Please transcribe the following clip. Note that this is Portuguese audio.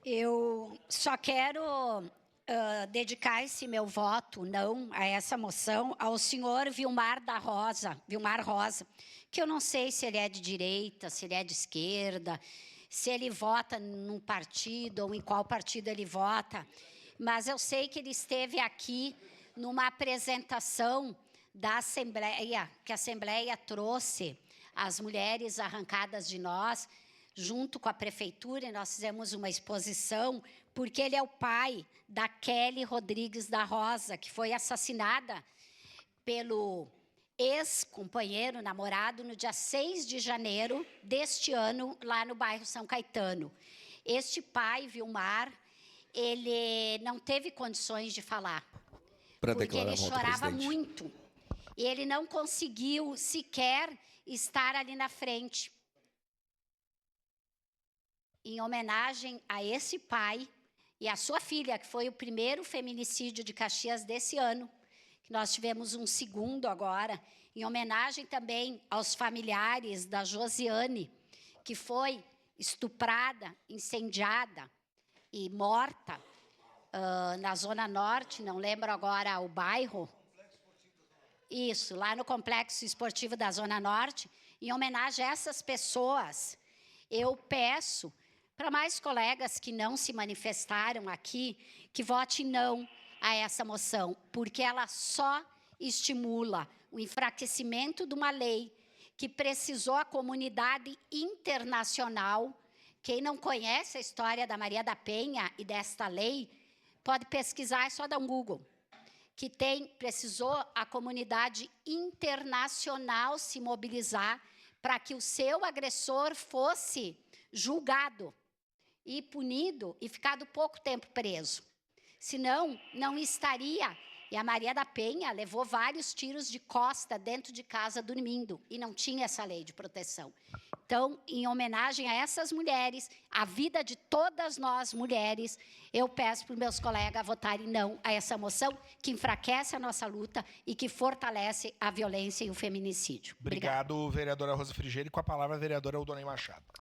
Eu só quero dedicar esse meu voto não a essa moção ao senhor Vilmar Rosa, que eu não sei se ele é de direita, se ele é de esquerda, se ele vota num partido ou em qual partido ele vota, mas eu sei que ele esteve aqui numa apresentação da Assembleia, que a Assembleia trouxe as mulheres arrancadas de nós, junto com a prefeitura, e nós fizemos uma exposição, porque ele é o pai da Kelly Rodrigues da Rosa, que foi assassinada pelo ex-companheiro, namorado, no dia 6 de janeiro deste ano, lá no bairro São Caetano. Este pai, Vilmar, ele não teve condições de falar, porque ele chorava muito. E ele não conseguiu sequer estar ali na frente. Em homenagem a esse pai e a sua filha, que foi o primeiro feminicídio de Caxias desse ano, que nós tivemos um segundo agora, em homenagem também aos familiares da Josiane, que foi estuprada, incendiada e morta na Zona Norte, não lembro agora o bairro. Isso, lá no Complexo Esportivo da Zona Norte. Em homenagem a essas pessoas, eu peço para mais colegas que não se manifestaram aqui, que votem não a essa moção, porque ela só estimula o enfraquecimento de uma lei que precisou a comunidade internacional. Quem não conhece a história da Maria da Penha e desta lei, pode pesquisar, é só dar um Google, que precisou a comunidade internacional se mobilizar para que o seu agressor fosse julgado e punido e ficado pouco tempo preso. Senão, não estaria. E a Maria da Penha levou vários tiros de costa dentro de casa dormindo e não tinha essa lei de proteção. Então, em homenagem a essas mulheres, a vida de todas nós mulheres, eu peço para os meus colegas votarem não a essa moção que enfraquece a nossa luta e que fortalece a violência e o feminicídio. Obrigado, vereadora Rosa Frigerio. Com a palavra, a vereadora Aldonei Machado.